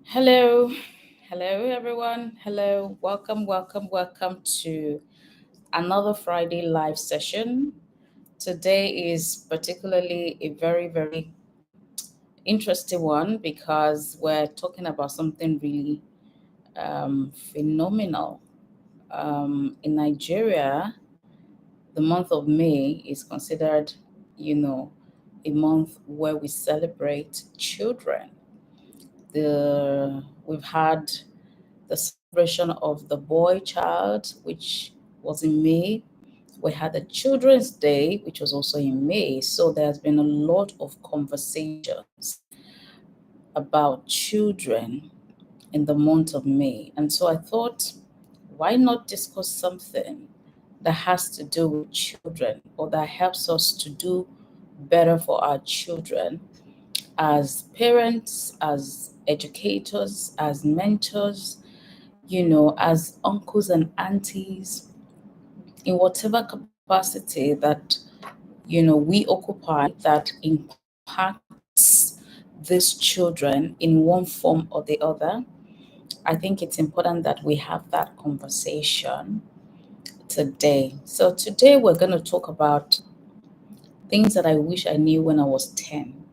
Hello, hello everyone. Hello, welcome to another Friday live session. Today is particularly a very interesting one because we're talking about something really phenomenal. In Nigeria, the month of May is considered, you know, a month where we celebrate children. We've had the celebration of the boy child, which was in May. We had the Children's Day, which was also in May. So there's been a lot of conversations about children in the month of May. And so I thought, why not discuss something that has to do with children or that helps us to do better for our children as parents, as educators, as mentors, as uncles and aunties, in whatever capacity that, we occupy that impacts these children in one form or the other. I think it's important that we have that conversation today. So, today we're going to talk about things that I wish I knew when I was 10.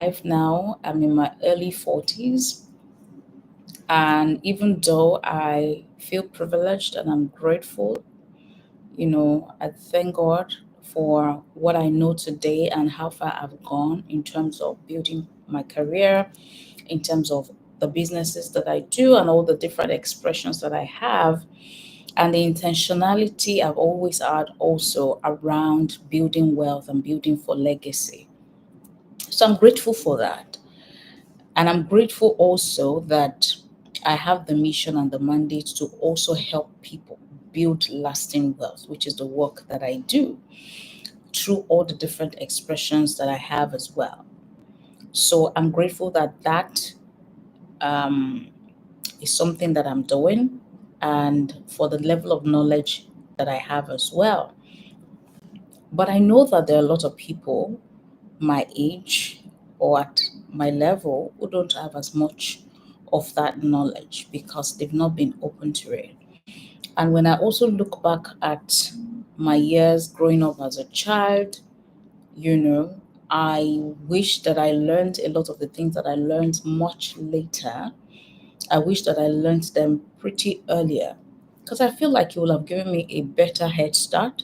I'm 35 now, I'm in my early 40s. And even though I feel privileged and I'm grateful, I thank God for what I know today and how far I've gone in terms of building my career, in terms of the businesses that I do and all the different expressions that I have, and the intentionality I've always had also around building wealth and building for legacy. So I'm grateful for that. And I'm grateful also that I have the mission and the mandate to also help people build lasting wealth, which is the work that I do through all the different expressions that I have as well. So I'm grateful that um, is something that I'm doing and for the level of knowledge that I have as well. But I know that there are a lot of people my age or at my level who don't have as much of that knowledge because they've not been open to it. And when I also look back at my years growing up as a child, you know, I wish that I learned a lot of the things that I learned much later. I wish that I learned them pretty earlier because I feel like it would have given me a better head start.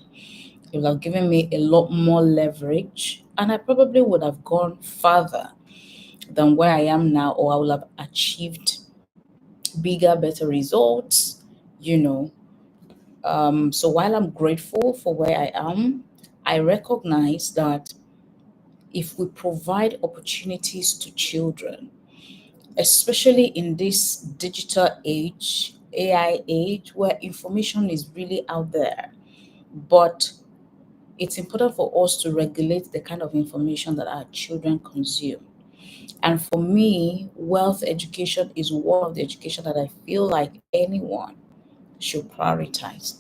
It would have given me a lot more leverage, and I probably would have gone further than where I am now, or I will have achieved bigger, better results, you know. So while I'm grateful for where I am, I recognize that if we provide opportunities to children, especially in this digital age, AI age, where information is really out there, but it's important for us to regulate the kind of information that our children consume. And for me, wealth education is one of the education that I feel like anyone should prioritize.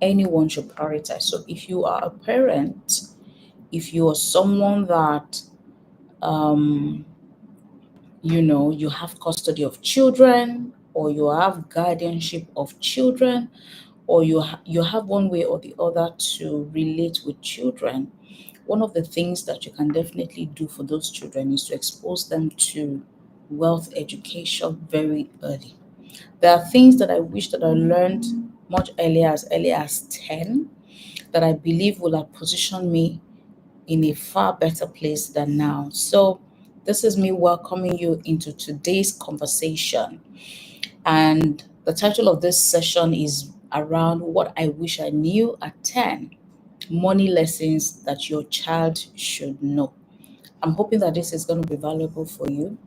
Anyone should prioritize. So if you are a parent, if you are someone that um, you have custody of children, or you have guardianship of children, or you have one way or the other to relate with children, one of the things that you can definitely do for those children is to expose them to wealth education very early. There are things that I wish that I learned much early as 10 that I believe will have positioned me in a far better place than now. So, this is me welcoming you into today's conversation. And the title of this session is around what I wish I knew at 10, money lessons that your child should know. I'm hoping that this is going to be valuable for you,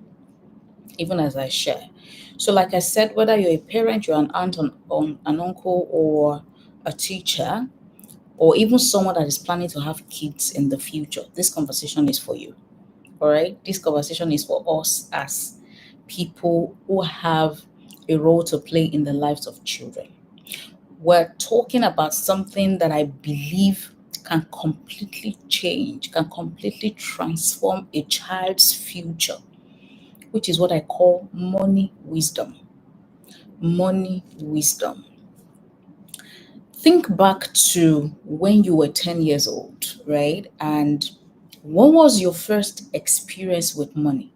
even as I share. So, like I said, whether you're a parent, you're an aunt, an uncle, or a teacher, or even someone that is planning to have kids in the future, this conversation is for you. All right. This conversation is for us as people who have a role to play in the lives of children. We're talking about something that I believe can completely change, can completely transform a child's future. which is what I call money wisdom. Money wisdom. Think back to when you were 10 years old, right? And what was your first experience with money?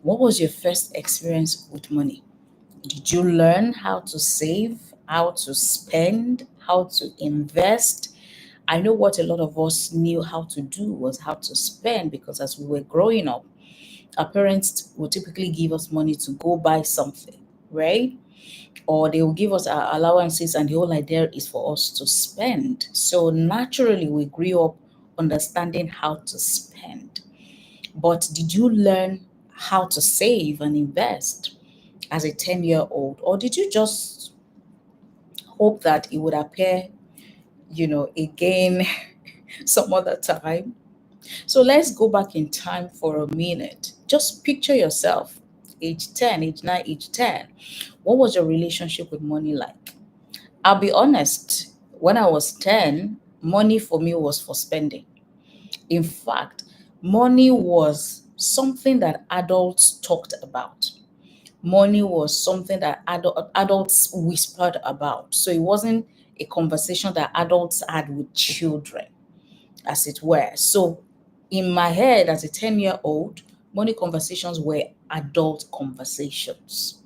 What was your first experience with money? Did you learn how to save, how to spend, how to invest? I know what a lot of us knew how to do was how to spend, because as we were growing up, our parents would typically give us money to go buy something, right? Or they will give us our allowances, and the whole idea is for us to spend. So naturally, we grew up understanding how to spend. But did you learn how to save and invest as a 10-year-old? Or did you just hope that it would appear, again some other time? So let's go back in time for a minute. Just picture yourself, age 10, age 9, age 10. What was your relationship with money like? I'll be honest, when I was 10, money for me was for spending. In fact, money was something that adults talked about. Money was something that adults whispered about. So it wasn't a conversation that adults had with children, as it were. So in my head, as a 10-year-old, money conversations were adult conversations.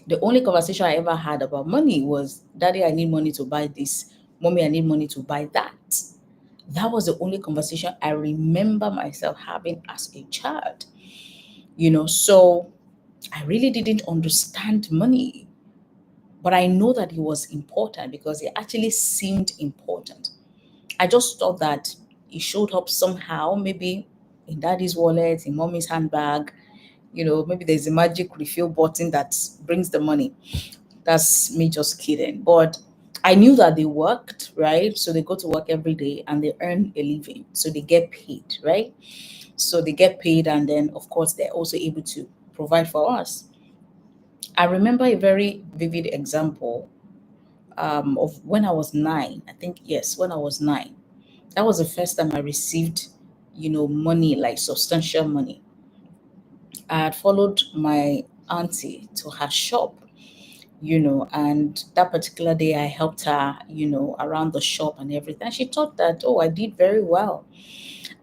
The only conversation I ever had about money was, Daddy, I need money to buy this. Mommy, I need money to buy that. That was the only conversation I remember myself having as a child. So I really didn't understand money, but I know that it was important because it actually seemed important. I just thought that it showed up somehow, maybe in daddy's wallet, in mommy's handbag. Maybe there's a magic refill button that brings the money. That's me just kidding. But I knew that they worked, right? So they go to work every day and they earn a living. So they get paid, right? So they get paid, and then, of course, they're also able to provide for us. I remember a very vivid example of when I was 9. I think, yes, when I was 9. That was the first time I received, money, like substantial money. I had followed my auntie to her shop, and that particular day I helped her, around the shop and everything. And she thought that, oh, I did very well.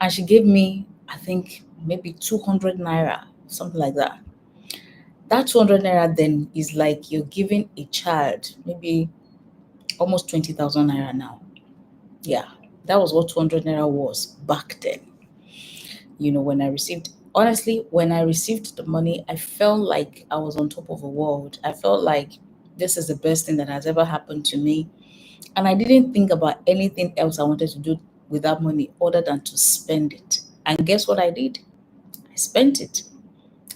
And she gave me, I think, maybe 200 naira, something like that. That 200 naira then is like you're giving a child maybe almost 20,000 naira now. Yeah, that was what 200 naira was back then. When I received, honestly, when I received the money, I felt like I was on top of the world. I felt like this is the best thing that has ever happened to me. And I didn't think about anything else I wanted to do with that money other than to spend it. And guess what I did? I spent it.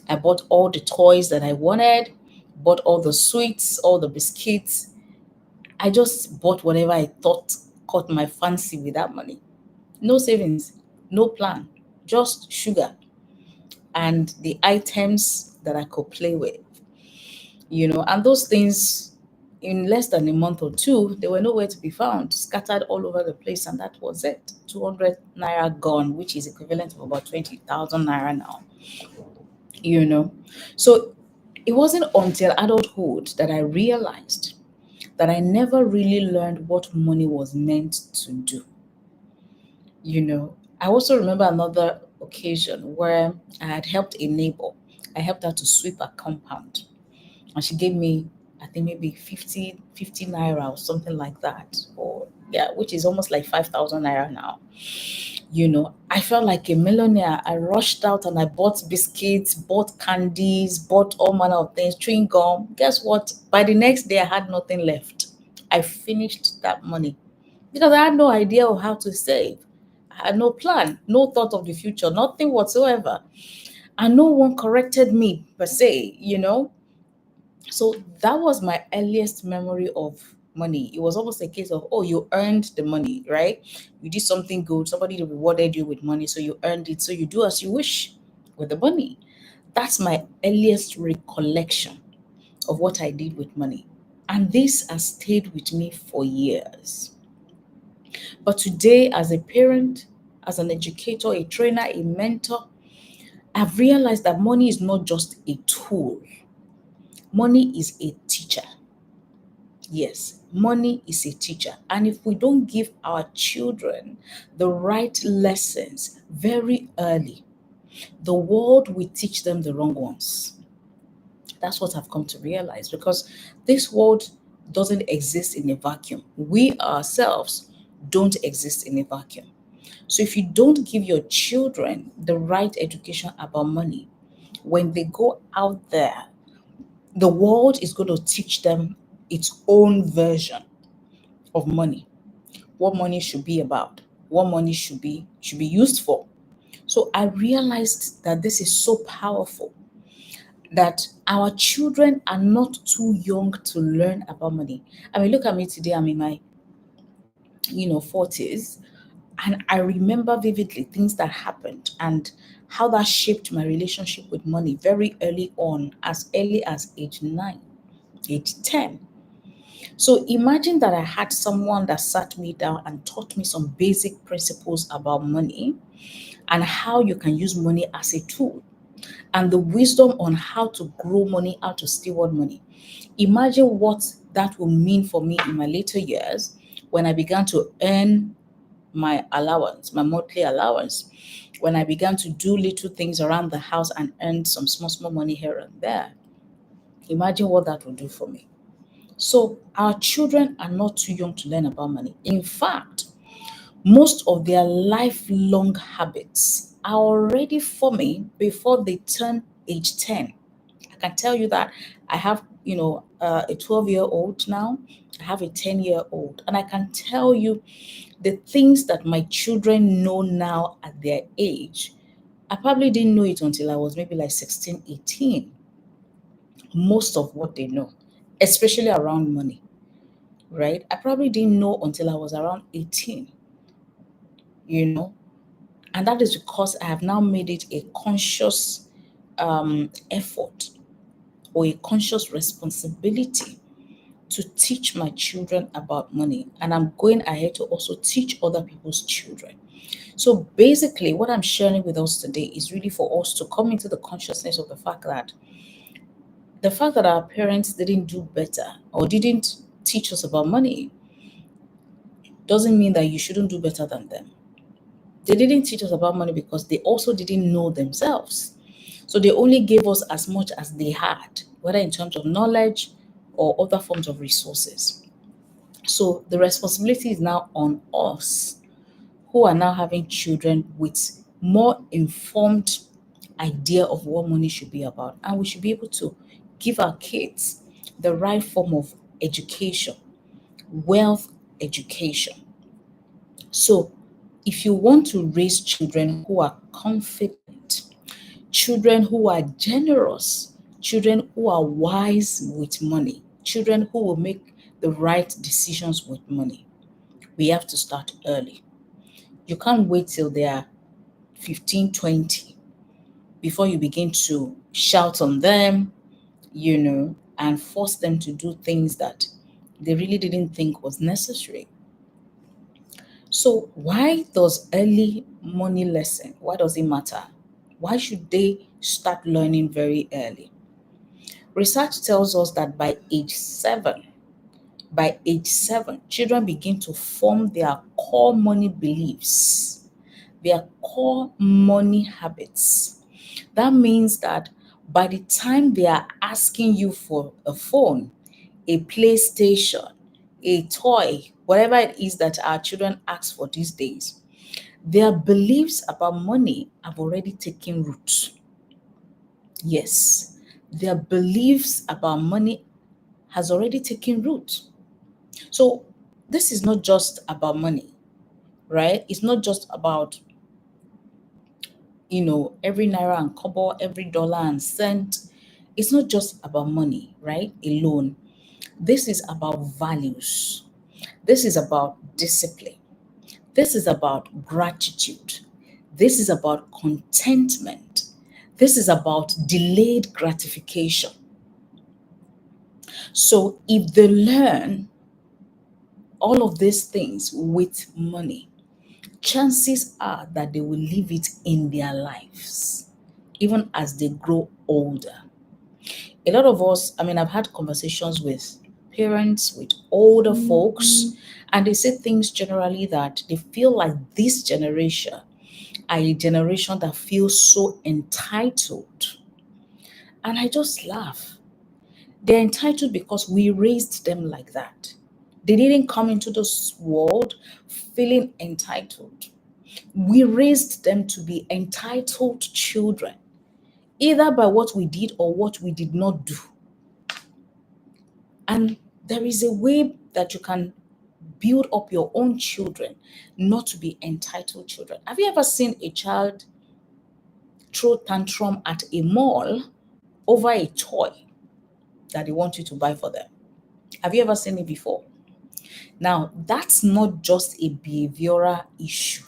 I bought all the toys that I wanted, bought all the sweets, all the biscuits. I just bought whatever I thought caught my fancy with that money. No savings, no plan, just sugar and the items that I could play with. And those things, in less than a month or two, they were nowhere to be found, scattered all over the place, and that was it. 200 naira gone, which is equivalent of about 20,000 naira now. you know. So it wasn't until adulthood that I realized that I never really learned what money was meant to do. I also remember another occasion where I had helped a neighbor. I helped her to sweep a compound, and she gave me, I think, maybe 50 naira or something like that, or yeah, which is almost like 5,000 naira now. I felt like a millionaire. I rushed out and I bought biscuits, bought candies, bought all manner of things, chewing gum. Guess what? By the next day, I had nothing left. I finished that money because I had no idea of how to save. I had no plan, no thought of the future, nothing whatsoever. And no one corrected me per se. So that was my earliest memory of money. It was almost a case of, oh, you earned the money, right? You did something good, somebody rewarded you with money, so you earned it. So you do as you wish with the money. That's my earliest recollection of what I did with money. And this has stayed with me for years. But today, as a parent, as an educator, a trainer, a mentor, I've realized that money is not just a tool, money is a teacher. Yes, money is a teacher. And if we don't give our children the right lessons very early, the world will teach them the wrong ones. That's what I've come to realize, because this world doesn't exist in a vacuum. We ourselves don't exist in a vacuum. So if you don't give your children the right education about money, when they go out there, the world is going to teach them its own version of money, what money should be about, what money should be used for. So I realized that this is so powerful, that our children are not too young to learn about money. I mean, look at me today, I'm in my 40s, and I remember vividly things that happened and how that shaped my relationship with money very early as age 9, age 10. So imagine that I had someone that sat me down and taught me some basic principles about money and how you can use money as a tool, and the wisdom on how to grow money, how to steward money. Imagine what that will mean for me in my later years when I began to earn my allowance, my monthly allowance, when I began to do little things around the house and earn some small, small money here and there. Imagine what that will do for me. So, our children are not too young to learn about money. In fact, most of their lifelong habits are already forming before they turn age 10. I can tell you that I have, a 12-year-old now, I have a 10-year-old, and I can tell you the things that my children know now at their age. I probably didn't know it until I was maybe like 16, 18. Most of what they know, especially around money, right? I probably didn't know until I was around 18, you know, and that is because I have now made it a conscious effort or a conscious responsibility to teach my children about money. And I'm going ahead to also teach other people's children. So basically, what I'm sharing with us today is really for us to come into the consciousness of the fact that our parents didn't do better or didn't teach us about money doesn't mean that you shouldn't do better than them. They didn't teach us about money because they also didn't know themselves. So they only gave us as much as they had, whether in terms of knowledge or other forms of resources. So the responsibility is now on us who are now having children with more informed idea of what money should be about. And we should be able to give our kids the right form of education, wealth education. So if you want to raise children who are confident, children who are generous, children who are wise with money, children who will make the right decisions with money, we have to start early. You can't wait till they are 15, 20 before you begin to shout on them, and force them to do things that they really didn't think was necessary. So why does early money lesson, why does it matter? Why should they start learning very early? Research tells us that by age 7, children begin to form their core money beliefs, their core money habits. That means that by the time they are asking you for a phone, a PlayStation, a toy, whatever it is that our children ask for these days, their beliefs about money have already taken root. Yes, their beliefs about money has already taken root. So this is not just about money, right? It's not just about every naira and kobo, every dollar and cent. It's not just about money, right? Alone. This is about values. This is about discipline. This is about gratitude. This is about contentment. This is about delayed gratification. So if they learn all of these things with money, chances are that they will live it in their lives. even as they grow older. A lot of us, I mean, I've had conversations with parents, with older folks, and they say things generally that they feel like this generation are a generation that feels so entitled. And I just laugh. They're entitled because we raised them like that. They didn't come into this world feeling entitled. We raised them to be entitled children, either by what we did or what we did not do. And there is a way that you can build up your own children not to be entitled children. Have you ever seen a child throw tantrum at a mall over a toy that they want you to buy for them? Have you ever seen it before? Now, that's not just a behavioral issue.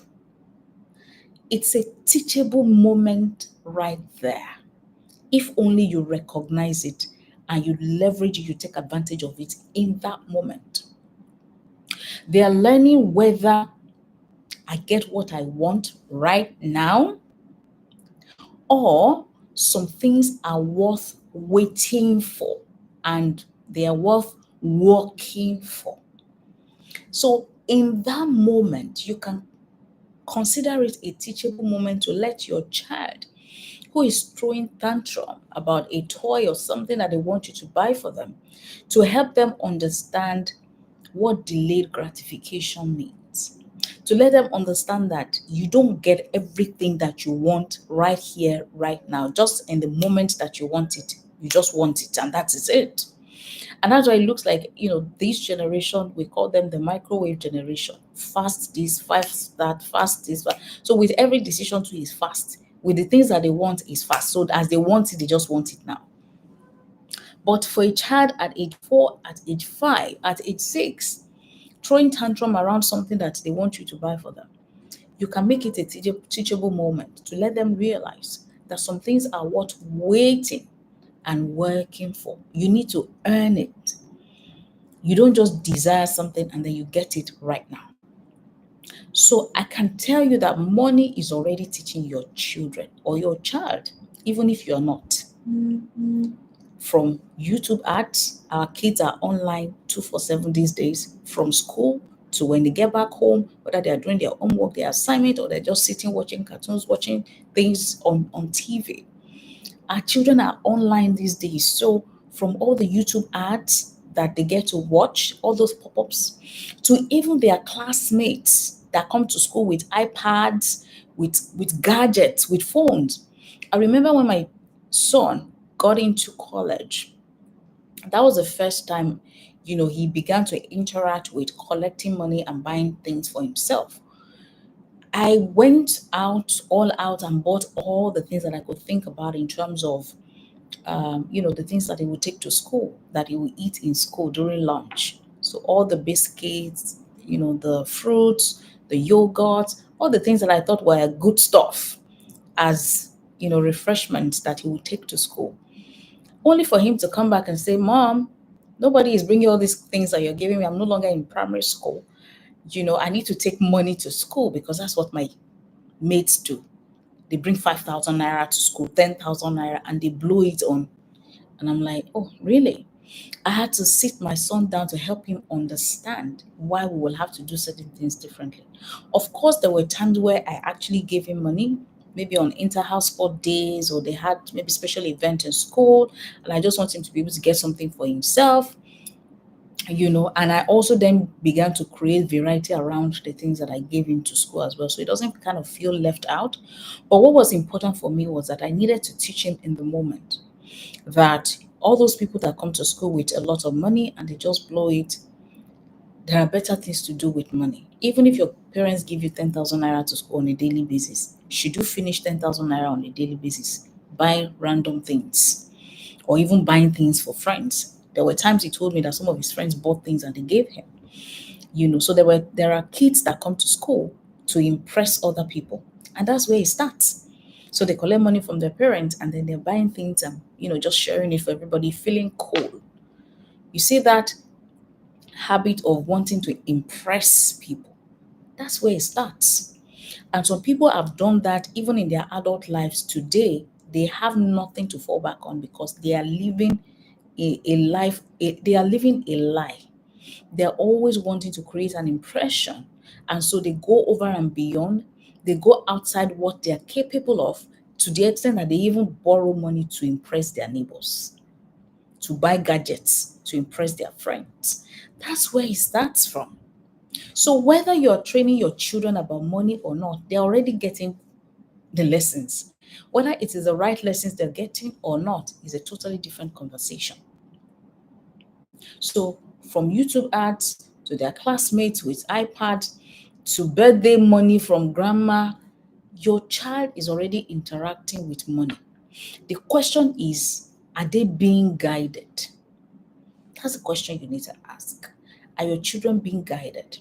It's a teachable moment right there. If only you recognize it and you leverage it, you take advantage of it in that moment. They are learning whether I get what I want right now, or some things are worth waiting for and they are worth working for. So, in that moment, you can consider it a teachable moment to let your child who is throwing tantrum about a toy or something that they want you to buy for them, to help them understand what delayed gratification means. To let them understand that you don't get everything that you want right here, right now, just in the moment that you want it. You just want it, and that is it. And that's why it looks like, this generation, we call them the microwave generation. Fast this, fast that, fast this. So with every decision too is fast. With the things that they want is fast. So as they want it, they just want it now. But for a child at age 4, at age 5, at age 6, throwing tantrum around something that they want you to buy for them, you can make it a teachable moment to let them realize that some things are worth waiting and working for. You need to earn it. You don't just desire something and then you get it right now. So I can tell you that money is already teaching your children or your child, even if you're not. From YouTube ads, our kids are online 247 these days, from school to when they get back home, whether they are doing their homework, their assignment, or they're just sitting watching cartoons, watching things on TV. Our children are online these days. So from all the YouTube ads that they get to watch, all those pop-ups, to even their classmates that come to school with iPads, with gadgets, with phones. I remember when my son got into college, that was the first time, he began to interact with collecting money and buying things for himself. I went all out and bought all the things that I could think about in terms of, the things that he would take to school, that he would eat in school during lunch. So all the biscuits, the fruits, the yogurt, all the things that I thought were good stuff as, refreshments that he would take to school. Only for him to come back and say, Mom, nobody is bringing all these things that you're giving me. I'm no longer in primary school. I need to take money to school because that's what my mates do. They bring 5,000 naira to school, 10,000 naira, and they blow it on. And I'm like, oh, really? I had to sit my son down to help him understand why we will have to do certain things differently. Of course, there were times where I actually gave him money, maybe on inter-house sport days, or they had maybe special event in school, and I just want him to be able to get something for himself. And I also then began to create variety around the things that I gave him to school as well. So he doesn't kind of feel left out. But what was important for me was that I needed to teach him in the moment that all those people that come to school with a lot of money and they just blow it, there are better things to do with money. Even if your parents give you 10,000 naira to school on a daily basis, should you finish 10,000 naira on a daily basis buying random things or even buying things for friends? There were times he told me that some of his friends bought things and they gave him. So there are kids that come to school to impress other people, and that's where it starts. So they collect money from their parents and then they're buying things and just sharing it for everybody, feeling cool. You see that habit of wanting to impress people. That's where it starts. And some people have done that even in their adult lives today. they have nothing to fall back on because they are living a life, they are living a lie. They're always wanting to create an impression. And so they go over and beyond. They go outside what they are capable of, to the extent that they even borrow money to impress their neighbors, to buy gadgets to impress their friends. That's where it starts from. So whether you're training your children about money or not, they're already getting the lessons. Whether it is the right lessons they're getting or not is a totally different conversation. So from YouTube ads to their classmates with iPad to birthday money from grandma, your child is already interacting with money. The question is, are they being guided? That's the question you need to ask. Are your children being guided?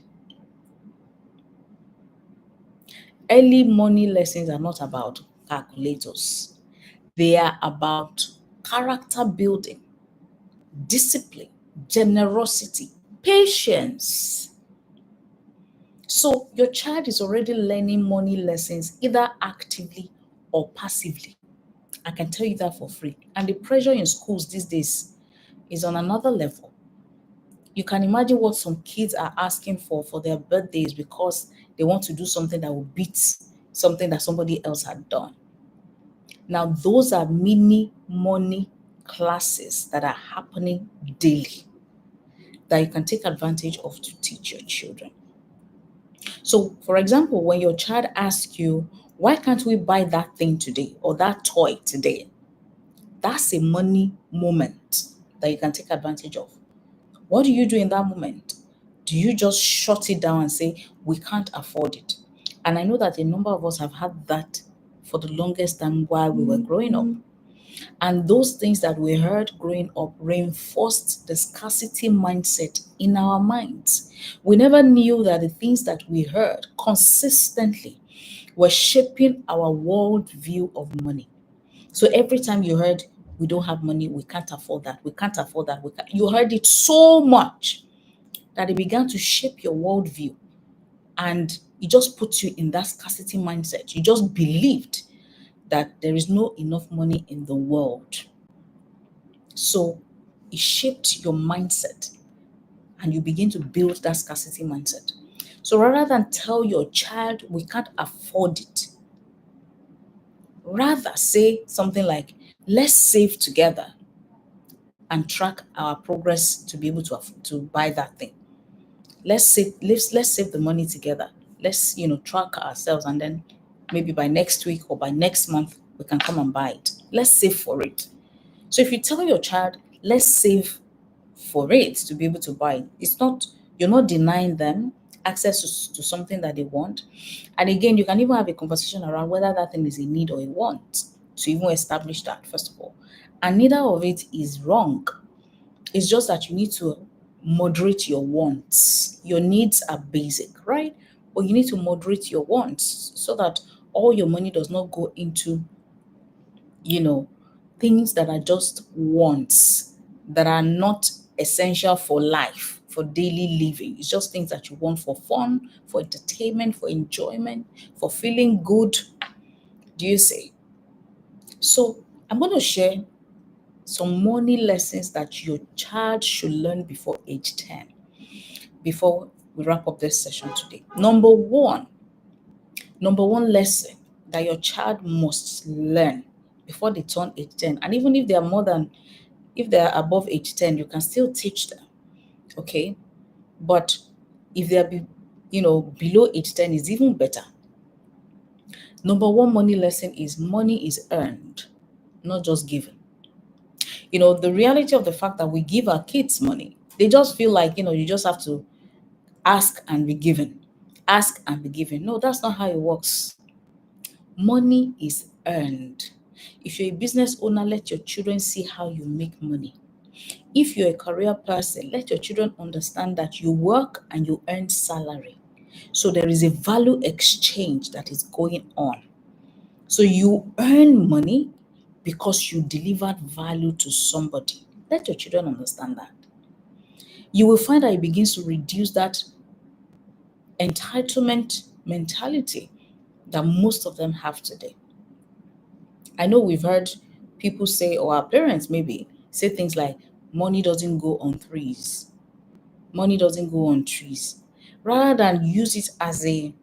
Early money lessons are not about calculators. They are about character building, discipline, generosity, patience. So your child is already learning money lessons either actively or passively. I can tell you that for free. And the pressure in schools these days is on another level. You can imagine what some kids are asking for their birthdays because they want to do something that will beat something that somebody else had done. Now, those are mini money classes that are happening daily that you can take advantage of to teach your children. So, for example, when your child asks you, why can't we buy that thing today or that toy today? That's a money moment that you can take advantage of. What do you do in that moment? Do you just shut it down and say, we can't afford it? And I know that a number of us have had that for the longest time while we were growing up. And those things that we heard growing up reinforced the scarcity mindset in our minds. We never knew that the things that we heard consistently were shaping our world view of money. So every time you heard, we don't have money, we can't afford that, we can't afford that, you heard it so much that it began to shape your worldview. And it just puts you in that scarcity mindset. You just believed that there is no enough money in the world. So it shaped your mindset and you begin to build that scarcity mindset. So rather than tell your child, we can't afford it, rather say something like, let's save together and track our progress to be able to buy that thing. Let's save the money together. Let's track ourselves, and then maybe by next week or by next month we can come and buy it. Let's save for it. So if you tell your child, let's save for it to be able to buy it, you're not denying them access to something that they want. And again, you can even have a conversation around whether that thing is a need or a want, to even establish that, first of all. And neither of it is wrong. It's just that you need to moderate your wants. Your needs are basic, right? But you need to moderate your wants so that all your money does not go into, things that are just wants, that are not essential for life, for daily living. It's just things that you want for fun, for entertainment, for enjoyment, for feeling good. Do you see? So I'm going to share some money lessons that your child should learn before age 10, before we wrap up this session today. Number one lesson that your child must learn before they turn age 10, and even if they're above age 10, you can still teach them, okay? But if they're below age 10, is even better. Number one money lesson is money is earned, not just given. The reality of the fact that we give our kids money, they just feel like, you just have to ask and be given. Ask and be given. No, that's not how it works. Money is earned. If you're a business owner, let your children see how you make money. If you're a career person, let your children understand that you work and you earn salary. So there is a value exchange that is going on. So you earn money because you delivered value to somebody. Let your children understand that. You will find that it begins to reduce that entitlement mentality that most of them have today. I know we've heard people say, or our parents maybe say things like, money doesn't go on threes, money doesn't go on trees. Rather than use it as a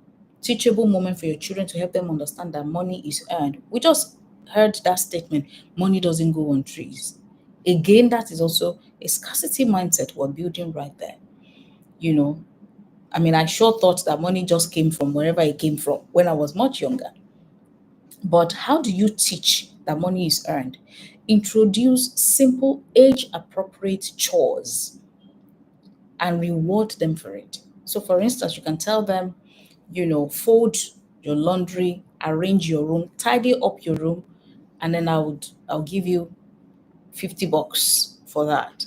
teachable moment for your children to help them understand that money is earned. We just heard that statement, money doesn't go on trees. Again, that is also a scarcity mindset we're building right there. You know, I mean, I sure thought that money just came from wherever it came from when I was much younger. But how do you teach that money is earned? Introduce simple age appropriate chores and reward them for it. So, for instance, you can tell them, fold your laundry, arrange your room, tidy up your room, and then I'll give you $50 for that.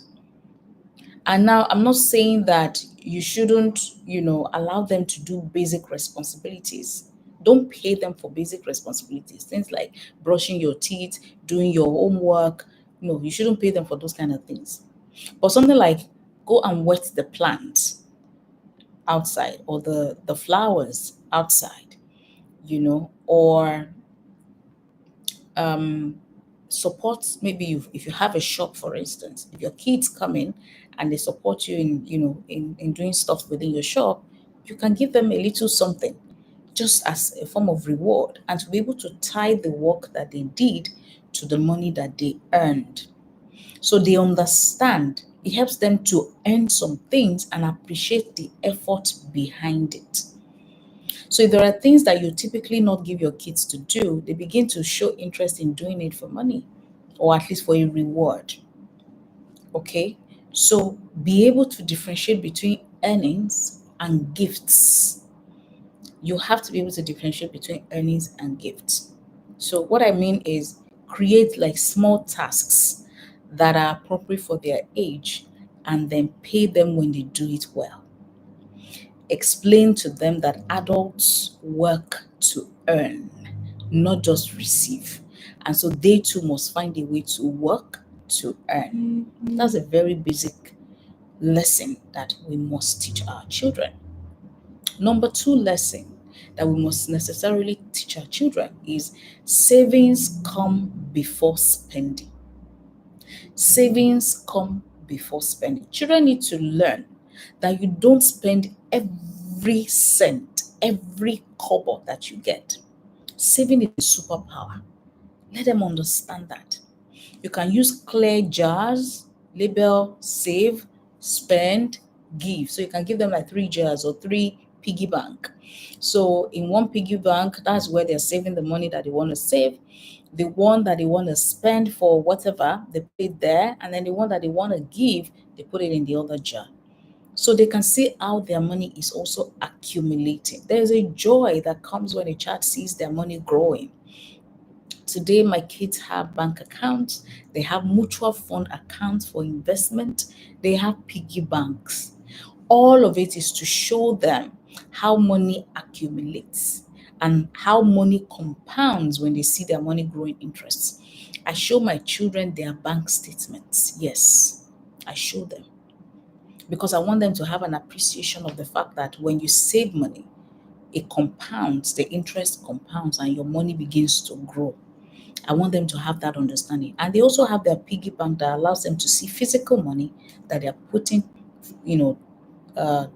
And now I'm not saying that you shouldn't, allow them to do basic responsibilities. Don't pay them for basic responsibilities. Things like brushing your teeth, doing your homework. No, you shouldn't pay them for those kind of things. But something like go and wet the plants outside, or the flowers outside, or um support, maybe if you have a shop, for instance, if your kids come in and they support you in in doing stuff within your shop, you can give them a little something just as a form of reward, and to be able to tie the work that they did to the money that they earned, so they understand. It helps them to earn some things and appreciate the effort behind it. So if there are things that you typically not give your kids to do, they begin to show interest in doing it for money, or at least for a reward. Okay? So be able to differentiate between earnings and gifts. You have to be able to differentiate between earnings and gifts. So what I mean is create like small tasks that are appropriate for their age and then pay them when they do it well. Explain to them that adults work to earn, not just receive. And so they too must find a way to work to earn. That's a very basic lesson that we must teach our children. Number two lesson that we must necessarily teach our children is savings come before spending. Savings come before spending. Children need to learn that you don't spend every cent, every kobo that you get. Saving is a superpower. Let them understand that. You can use clear jars, label, save, spend, give. So you can give them like 3 jars or 3 piggy bank. So in one piggy bank, that's where they're saving the money that they want to save. The one that they want to spend for whatever, they put it there. And then the one that they want to give, they put it in the other jar. So they can see how their money is also accumulating. There's a joy that comes when a child sees their money growing. Today, my kids have bank accounts, they have mutual fund accounts for investment, they have piggy banks. All of it is to show them how money accumulates and how money compounds when they see their money growing interests. I show my children their bank statements. Yes, I show them because I want them to have an appreciation of the fact that when you save money, it compounds, the interest compounds, and your money begins to grow. I want them to have that understanding. And they also have their piggy bank that allows them to see physical money that they're putting, you know,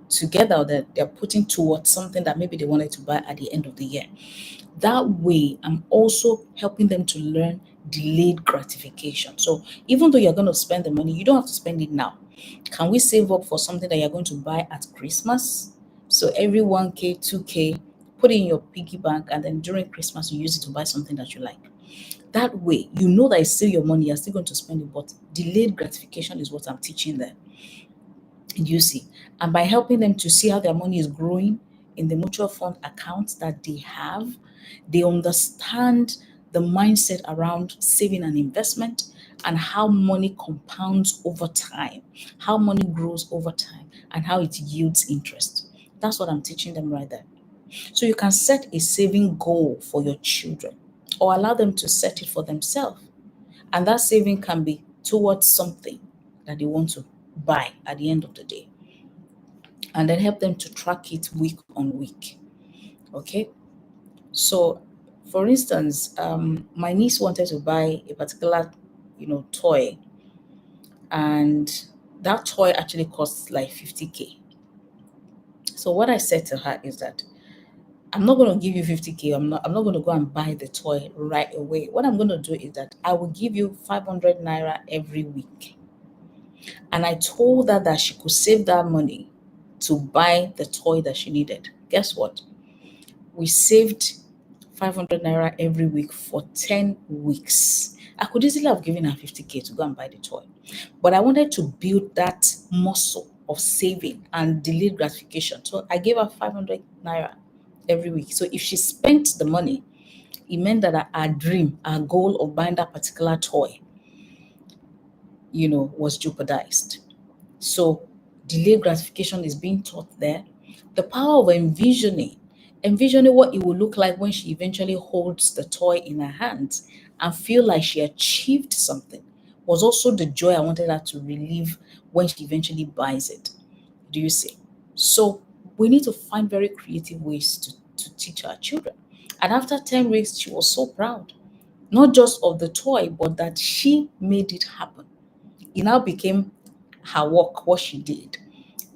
together, or that they're putting towards something that maybe they wanted to buy at the end of the year. That way, I'm also helping them to learn delayed gratification. So even though you're going to spend the money, you don't have to spend it now. Can we save up for something that you're going to buy at Christmas? So every 1K, 2K, put it in your piggy bank, and then during Christmas, you use it to buy something that you like. That way, you know that it's still your money, you're still going to spend it, but delayed gratification is what I'm teaching them. You see, and by helping them to see how their money is growing in the mutual fund accounts that they have, they understand the mindset around saving and investment and how money compounds over time, how money grows over time, and how it yields interest. That's what I'm teaching them right there. So you can set a saving goal for your children or allow them to set it for themselves. And that saving can be towards something that they want to buy at the end of the day. And then help them to track it week on week. Okay? So For instance, my niece wanted to buy a particular, toy, and that toy actually costs like 50K. So what I said to her is that I'm not going to give you 50K. I'm not going to go and buy the toy right away. What I'm going to do is that I will give you 500 naira every week. And I told her that she could save that money to buy the toy that she needed. Guess what? We saved 500 naira every week for 10 weeks. I could easily have given her 50K to go and buy the toy. But I wanted to build that muscle of saving and delayed gratification. So I gave her 500 naira every week. So if she spent the money, it meant that our dream, our goal of buying that particular toy, was jeopardized. So delayed gratification is being taught there. The power of envisioning what it will look like when she eventually holds the toy in her hands and feel like she achieved something, was also the joy I wanted her to relive when she eventually buys it. Do you see? So we need to find very creative ways to teach our children. And after 10 weeks, she was so proud, not just of the toy, but that she made it happen. It now became her work, what she did.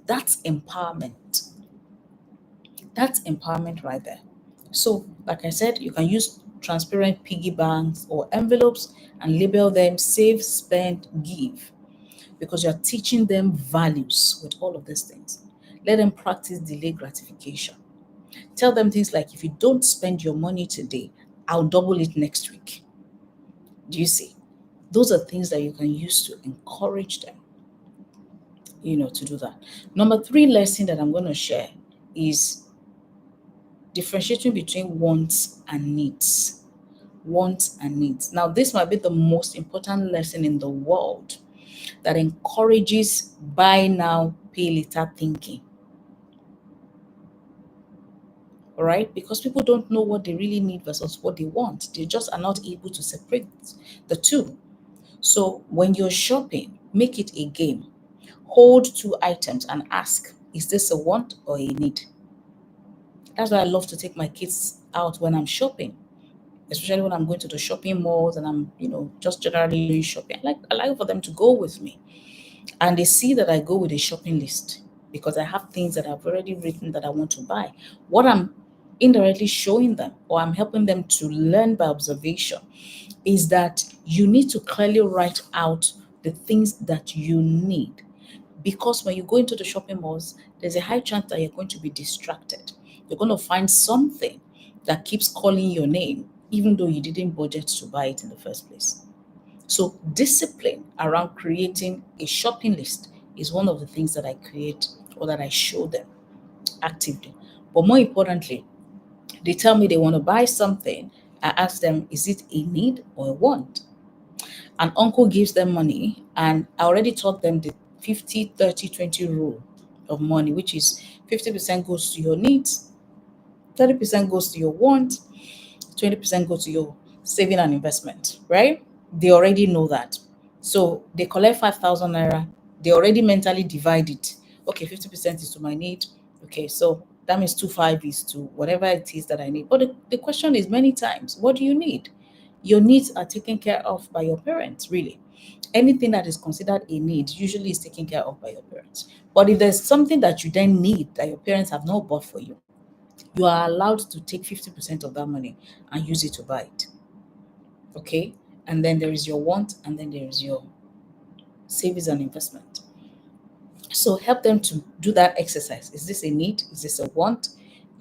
That's empowerment. That's empowerment right there. So, like I said, you can use transparent piggy banks or envelopes and label them save, spend, give, because you're teaching them values with all of these things. Let them practice delayed gratification. Tell them things like, if you don't spend your money today, I'll double it next week. Do you see? Those are things that you can use to encourage them, to do that. Number three lesson that I'm going to share is differentiating between wants and needs. Wants and needs. Now, this might be the most important lesson in the world that encourages buy now, pay later thinking. All right? Because people don't know what they really need versus what they want. They just are not able to separate the two. So when you're shopping, make it a game. Hold two items and ask, is this a want or a need? That's why I love to take my kids out when I'm shopping, especially when I'm going to the shopping malls and I'm, just generally doing shopping. I like for them to go with me. And they see that I go with a shopping list because I have things that I've already written that I want to buy. What I'm indirectly showing them, or I'm helping them to learn by observation, is that you need to clearly write out the things that you need. Because when you go into the shopping malls, there's a high chance that you're going to be distracted. You're going to find something that keeps calling your name, even though you didn't budget to buy it in the first place. So, discipline around creating a shopping list is one of the things that I create or that I show them actively. But more importantly, they tell me they want to buy something. I ask them, is it a need or a want? An uncle gives them money, and I already taught them the 50-30-20 rule of money, which is 50% goes to your needs, 30% goes to your want, 20% goes to your saving and investment, right? They already know that. So they collect 5,000 naira, they already mentally divide it. Okay, 50% is to my need. Okay, so that means 25 is to whatever it is that I need. But the question is many times, what do you need? Your needs are taken care of by your parents, really. Anything that is considered a need usually is taken care of by your parents. But if there's something that you then need that your parents have not bought for you, you are allowed to take 50% of that money and use it to buy it. Okay? And then there is your want, and then there is your savings and investment. So help them to do that exercise. Is this a need? Is this a want?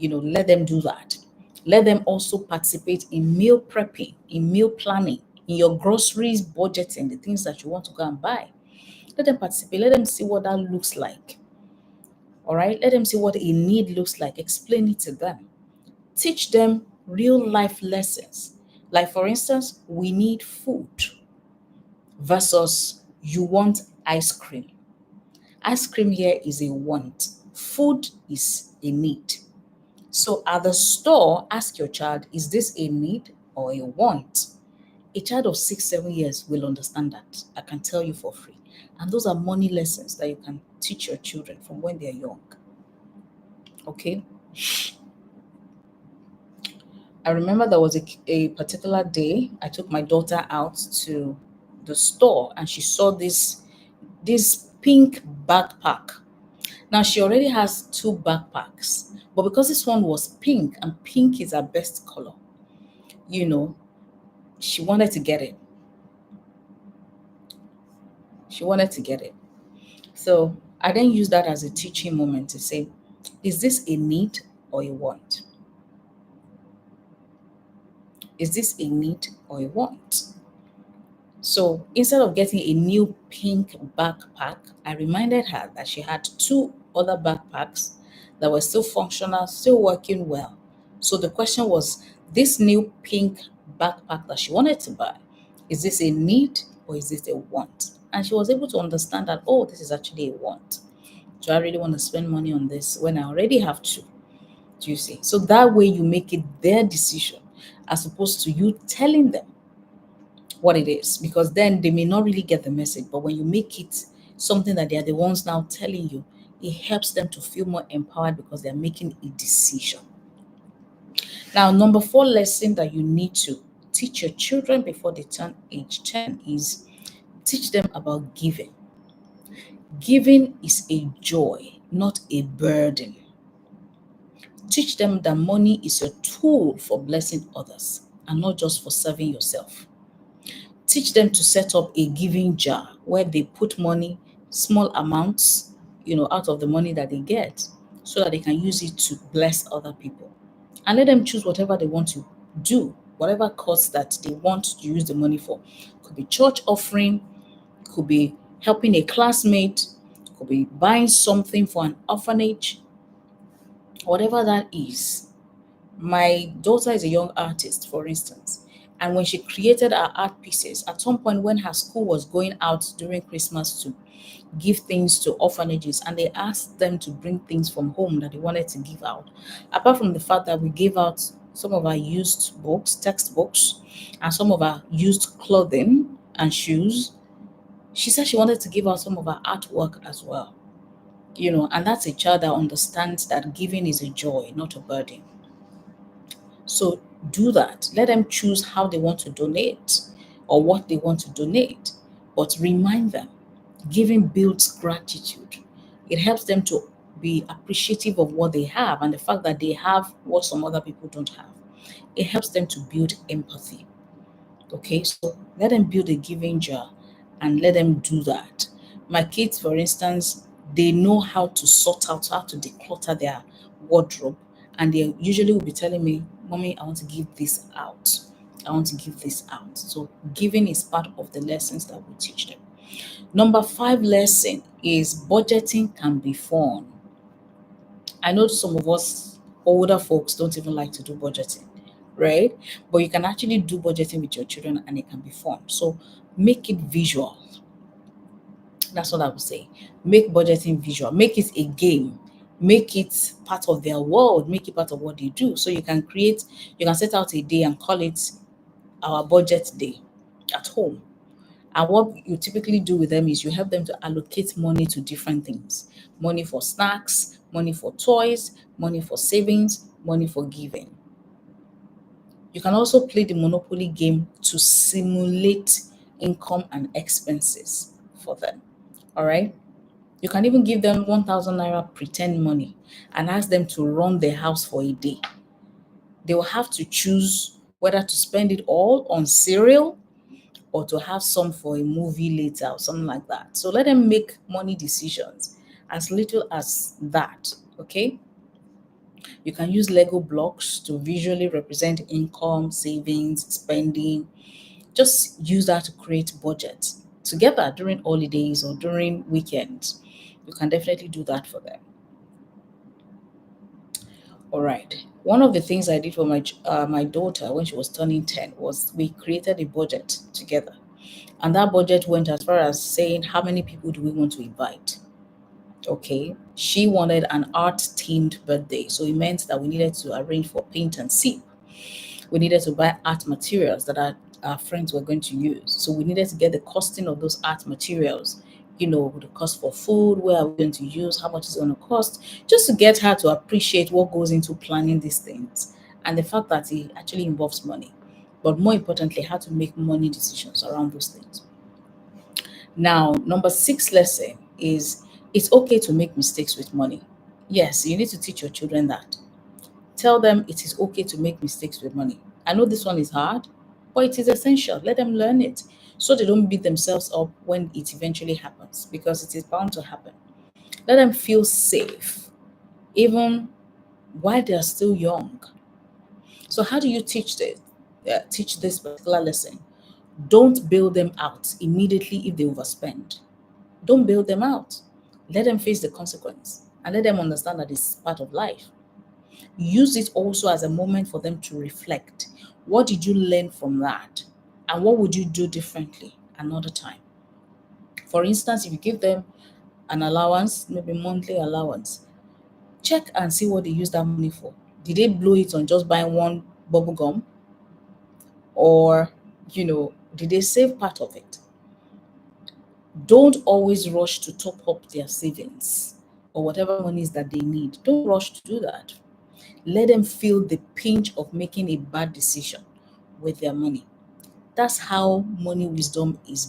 Let them do that. Let them also participate in meal prepping, in meal planning, in your groceries budgeting, the things that you want to go and buy. Let them participate. Let them see what that looks like. All right. Let them see what a need looks like. Explain it to them. Teach them real life lessons. Like, for instance, we need food versus you want ice cream. Ice cream here is a want, food is a need. So at the store, ask your child, is this a need or a want? A child of 6, 7 years will understand that. I can tell you for free. And those are money lessons that you can teach your children from when they're young. Okay. I remember there was a particular day I took my daughter out to the store and she saw this pink backpack. Now she already has two backpacks, but because this one was pink and pink is her best color, you know, she wanted to get it. She wanted to get it. So I then use that as a teaching moment to say, is this a need or a want? Is this a need or a want? So instead of getting a new pink backpack, I reminded her that she had two other backpacks that were still functional, still working well. So the question was, this new pink backpack that she wanted to buy, is this a need or is this a want? And she was able to understand that, oh, this is actually a want. Do I really want to spend money on this when I already have two? Do you see? So that way you make it their decision as opposed to you telling them what it is, because then they may not really get the message. But when you make it something that they are the ones now telling you, it helps them to feel more empowered because they're making a decision. Now, number 4 lesson that you need to teach your children before they turn age 10 is teach them about giving. Giving is a joy, not a burden. Teach them that money is a tool for blessing others and not just for serving yourself. Teach them to set up a giving jar where they put money, small amounts, out of the money that they get, so that they can use it to bless other people. And let them choose whatever they want to do, whatever cause that they want to use the money for. Could be church offering, could be helping a classmate, could be buying something for an orphanage, whatever that is. My daughter is a young artist, for instance, and when she created her art pieces, at some point when her school was going out during Christmas to give things to orphanages, and they asked them to bring things from home that they wanted to give out. Apart from the fact that we gave out some of our used books, textbooks, and some of our used clothing and shoes, she said she wanted to give out some of her artwork as well. And that's a child that understands that giving is a joy, not a burden. So do that. Let them choose how they want to donate or what they want to donate. But remind them, giving builds gratitude. It helps them to be appreciative of what they have and the fact that they have what some other people don't have. It helps them to build empathy. Okay, so let them build a giving jar and let them do that. My kids, for instance, they know how to sort out, how to declutter their wardrobe, and they usually will be telling me, Mommy, I want to give this out. I want to give this out. So giving is part of the lessons that we teach them. Number 5 lesson is budgeting can be fun. I know some of us older folks don't even like to do budgeting, right? But you can actually do budgeting with your children and it can be fun. So make it visual. That's what I would say. Make budgeting visual, make it a game, make it part of their world, make it part of what they do. So you can set out a day and call it our budget day at home. And what you typically do with them is you help them to allocate money to different things: money for snacks, money for toys, money for savings, money for giving. You can also play the Monopoly game to simulate income and expenses for them. All right. You can even give them 1,000 naira pretend money and ask them to run their house for a day. They will have to choose whether to spend it all on cereal or to have some for a movie later or something like that. So let them make money decisions as little as that. Okay. You can use Lego blocks to visually represent income, savings, spending. Just use that to create budget together during holidays or during weekends. You can definitely do that for them. All right. One of the things I did for my daughter when she was turning 10 was we created a budget together. And that budget went as far as saying how many people do we want to invite. Okay. She wanted an art themed birthday. So it meant that we needed to arrange for paint and sip. We needed to buy art materials that our friends were going to use. So we needed to get the costing of those art materials, the cost for food, where are we going to use, how much is it going to cost, just to get her to appreciate what goes into planning these things. and the fact that it actually involves money. But more importantly, how to make money decisions around those things. Now, number 6 lesson is it's okay to make mistakes with money. Yes, you need to teach your children that. Tell them it is okay to make mistakes with money. I know this one is hard, but it is essential. Let them learn it so they don't beat themselves up when it eventually happens, because it is bound to happen. Let them feel safe, even while they are still young. So, how do you teach this? Teach this particular lesson. Don't bail them out immediately if they overspend. Don't bail them out. Let them face the consequence and let them understand that it's part of life. Use it also as a moment for them to reflect. What did you learn from that? And what would you do differently another time? For instance, if you give them an allowance, maybe monthly allowance, check and see what they use that money for. Did they blow it on just buying one bubble gum? Or, did they save part of it? Don't always rush to top up their savings or whatever monies that they need. Don't rush to do that. Let them feel the pinch of making a bad decision with their money. That's how money wisdom is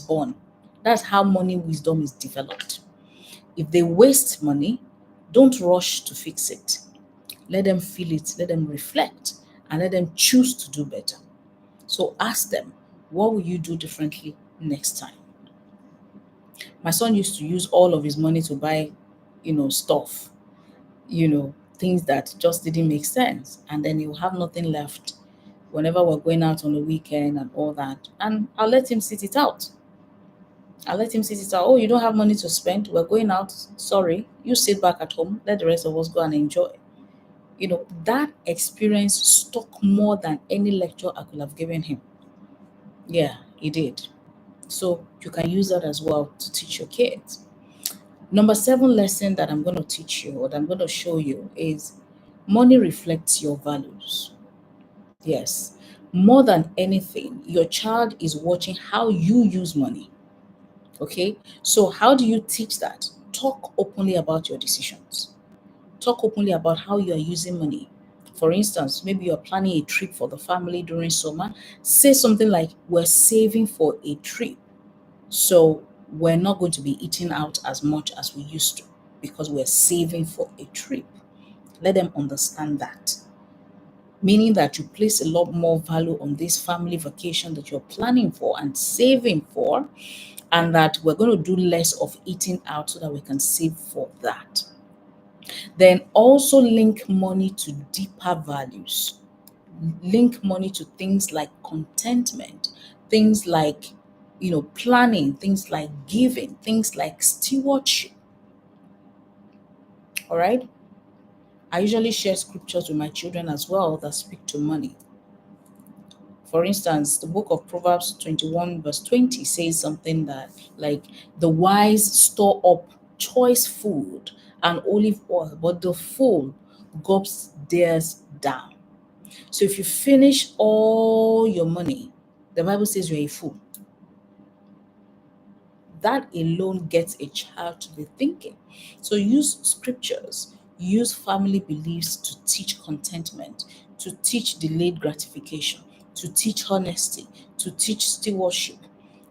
born. That's how money wisdom is developed. If they waste money, don't rush to fix it. Let them feel it, let them reflect, and let them choose to do better. So ask them, what will you do differently next time? My son used to use all of his money to buy, stuff, things that just didn't make sense. And then he'll have nothing left whenever we're going out on the weekend and all that. And I'll let him sit it out. I'll let him sit it out. Oh, you don't have money to spend? We're going out. Sorry. You sit back at home. Let the rest of us go and enjoy. That experience stuck more than any lecture I could have given him. Yeah, he did. So you can use that as well to teach your kids. Number 7 lesson that I'm going to teach you or that I'm going to show you is money reflects your values. Yes. More than anything, your child is watching how you use money. Okay. So, how do you teach that? Talk openly about your decisions. Talk openly about how you are using money. For instance, maybe you're planning a trip for the family during summer. Say something like, we're saving for a trip. So, we're not going to be eating out as much as we used to because we're saving for a trip. Let them understand that. Meaning that you place a lot more value on this family vacation that you're planning for and saving for, and that we're going to do less of eating out so that we can save for that. Then also link money to deeper values. Link money to things like contentment, things like, planning, things like giving, things like stewardship. All right. I usually share scriptures with my children as well that speak to money. For instance, the book of Proverbs 21 verse 20 says something that like the wise store up choice food and olive oil, but the fool gulps theirs down. So if you finish all your money, the Bible says you're a fool. That alone gets a child to be thinking. So use scriptures, use family beliefs to teach contentment, to teach delayed gratification, to teach honesty, to teach stewardship.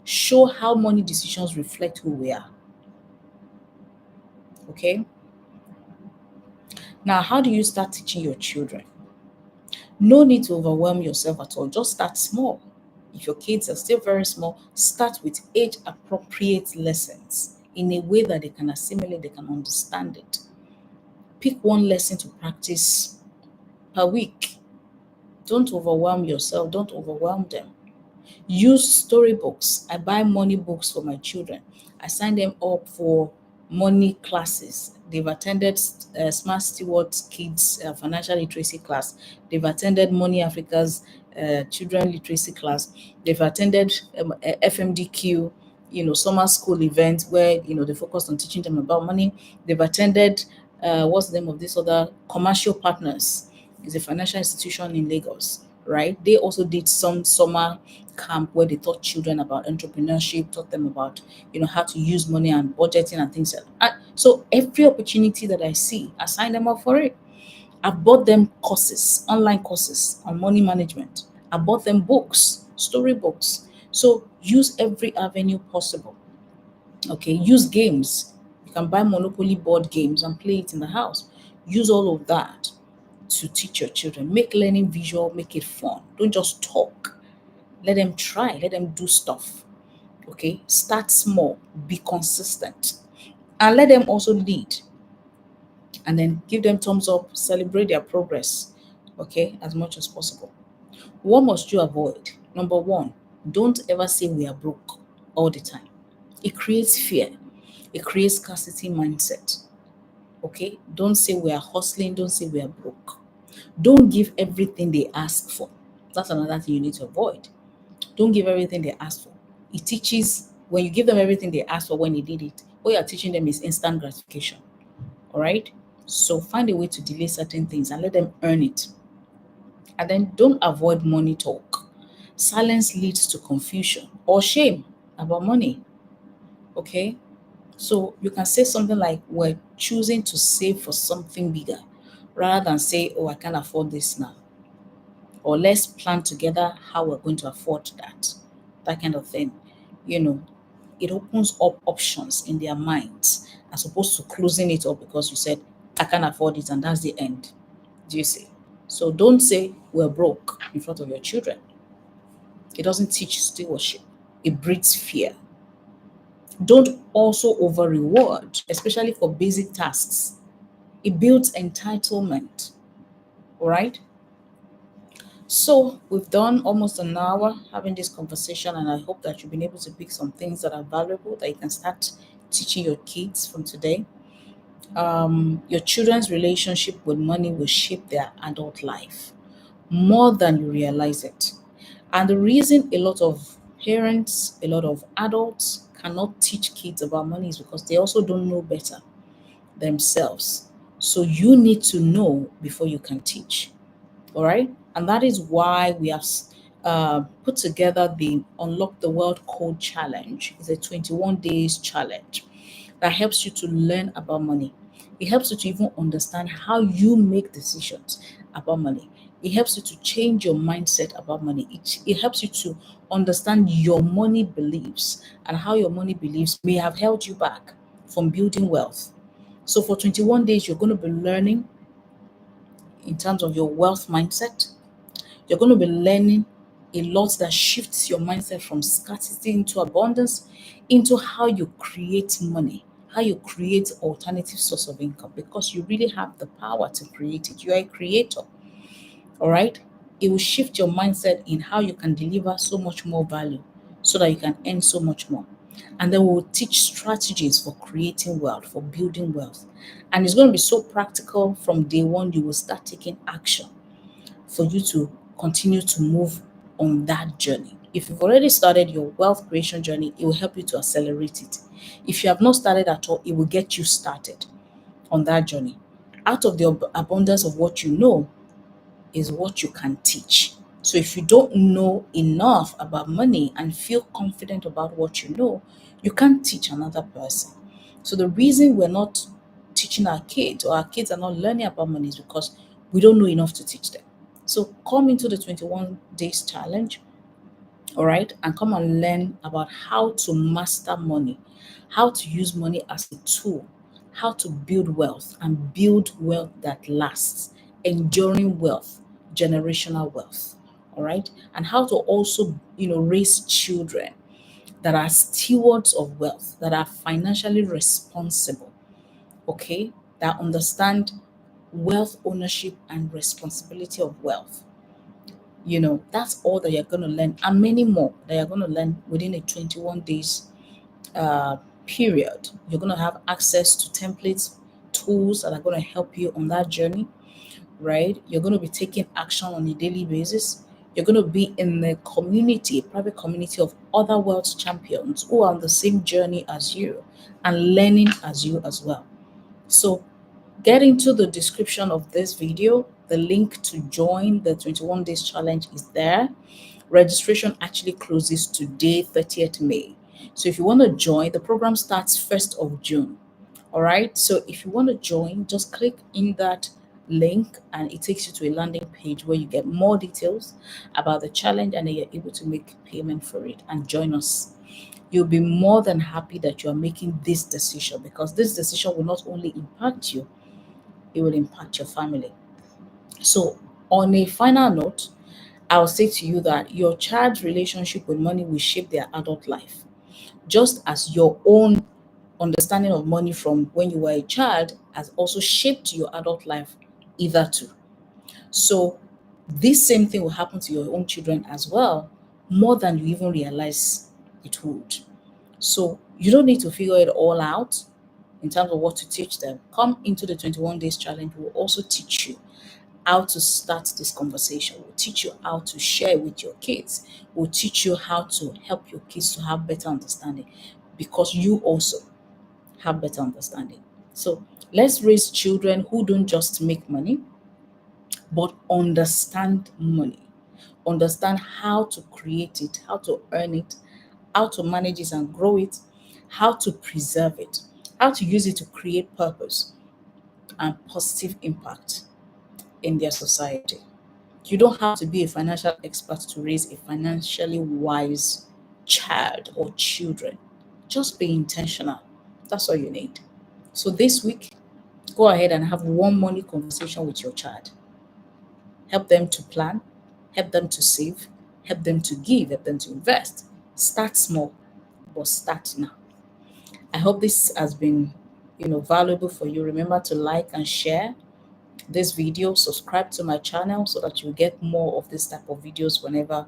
Show how money decisions reflect who we are. Okay? Now, how do you start teaching your children? No need to overwhelm yourself at all. Just start small. If your kids are still very small, start with age appropriate lessons in a way that they can assimilate, they can understand it. Pick one lesson to practice per week. Don't overwhelm yourself, don't overwhelm them. Use storybooks. I buy money books for my children. I sign them up for money classes. They've attended Smart Stewards Kids financial literacy class. They've attended Money Africa's children literacy class. They've attended FMDQ, summer school event where they focused on teaching them about money. They've attended what's the name of this other Commercial Partners? It's a financial institution in Lagos, right? They also did some summer camp where they taught children about entrepreneurship, taught them about how to use money and budgeting and things like that. So every opportunity that I see, I sign them up for it. I've bought them courses, online courses on money management. I bought them books, storybooks. So use every avenue possible. Okay, use games. You can buy Monopoly board games and play it in the house. Use all of that to teach your children. Make learning visual, make it fun. Don't just talk. Let them try, let them do stuff. Okay, start small, be consistent, and let them also lead, and then give them thumbs up, celebrate their progress, okay, as much as possible. What must you avoid? Number one, don't ever say we are broke all the time. It creates fear, it creates scarcity mindset. Okay, don't say we are hustling, don't say we are broke. Don't give everything they ask for. That's another thing you need to avoid. Don't give everything they ask for. It teaches, when you give them everything they ask for when they did it, what you're teaching them is instant gratification. All right. So find a way to delay certain things and let them earn it. And then don't avoid money talk. Silence leads to confusion or shame about money. Okay. So you can say something like, we're choosing to save for something bigger, rather than say, oh, I can't afford this now. Or let's plan together how we're going to afford that. That kind of thing. You know, it opens up options in their minds as opposed to closing it up because you said, I can't afford it and that's the end. Do you see? So don't say we're broke in front of your children. It doesn't teach stewardship, it breeds fear. Don't also over reward, especially for basic tasks. It builds entitlement. All right. So we've done almost an hour having this conversation, and I hope that you've been able to pick some things that are valuable that you can start teaching your kids from today. Your children's relationship with money will shape their adult life more than you realize it. And the reason a lot of parents, a lot of adults cannot teach kids about money is because they also don't know better themselves. So you need to know before you can teach. All right. And that is why we have put together the Unlock the World Code Challenge. It's a 21 days challenge that helps you to learn about money. It helps you to even understand how you make decisions about money. It helps you to change your mindset about money. It helps you to understand your money beliefs and how your money beliefs may have held you back from building wealth. So for 21 days, you're going to be learning in terms of your wealth mindset. You're going to be learning a lot that shifts your mindset from scarcity into abundance, into how you create money, how you create alternative source of income, because you really have the power to create it. You are a creator. All right. It will shift your mindset in how you can deliver so much more value so that you can earn so much more. And then we'll teach strategies for creating wealth, for building wealth. And it's going to be so practical from day one. You will start taking action for you to continue to move on that journey. If you've already started your wealth creation journey, it will help you to accelerate it. If you have not started at all, it will get you started on that journey. Out of the abundance of what you know is what you can teach. So if you don't know enough about money and feel confident about what you know, you can't teach another person. So the reason we're not teaching our kids, or our kids are not learning about money, is because we don't know enough to teach them. So come into the 21 days challenge, all right, and come and learn about how to master money, how to use money as a tool, how to build wealth and build wealth that lasts, enduring wealth, generational wealth, all right, and how to also, raise children that are stewards of wealth, that are financially responsible, okay, that understand wealth ownership and responsibility of wealth. That's all that you're going to learn, and many more that you're going to learn within a 21 days uh, period. You're going to have access to templates, tools that are going to help you on that journey, right? You're going to be taking action on a daily basis. You're going to be in the community, a private community of other wealth champions who are on the same journey as you and learning as you as well. So get into the description of this video. The link to join the 21 days challenge is there. Registration actually closes today, 30th May. So if you want to join, the program starts 1st of June. All right. So if you want to join, just click in that link, and it takes you to a landing page where you get more details about the challenge, and then you're able to make payment for it and join us. You'll be more than happy that you are making this decision, because this decision will not only impact you, it will impact your family. So, on a final note, I'll say to you that your child's relationship with money will shape their adult life, just as your own understanding of money from when you were a child has also shaped your adult life, either two. So, this same thing will happen to your own children as well, more than you even realize it would. So, you don't need to figure it all out in terms of what to teach them. Come into the 21 days challenge, we'll also teach you how to start this conversation. We'll teach you how to share with your kids. We'll teach you how to help your kids to have better understanding, because you also have better understanding. So let's raise children who don't just make money, but understand money, understand how to create it, how to earn it, how to manage it and grow it, how to preserve it, how to use it to create purpose and positive impact in their society. You don't have to be a financial expert to raise a financially wise child or children. Just be intentional. That's all you need. So this week, go ahead and have one money conversation with your child. Help them to plan, help them to save, help them to give, help them to invest. Start small, but start now. I hope this has been, valuable for you. Remember to like and share this video, subscribe to my channel so that you get more of this type of videos whenever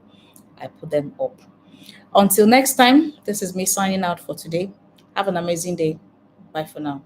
I put them up. Until next time, this is me signing out for today. Have an amazing day. Bye for now.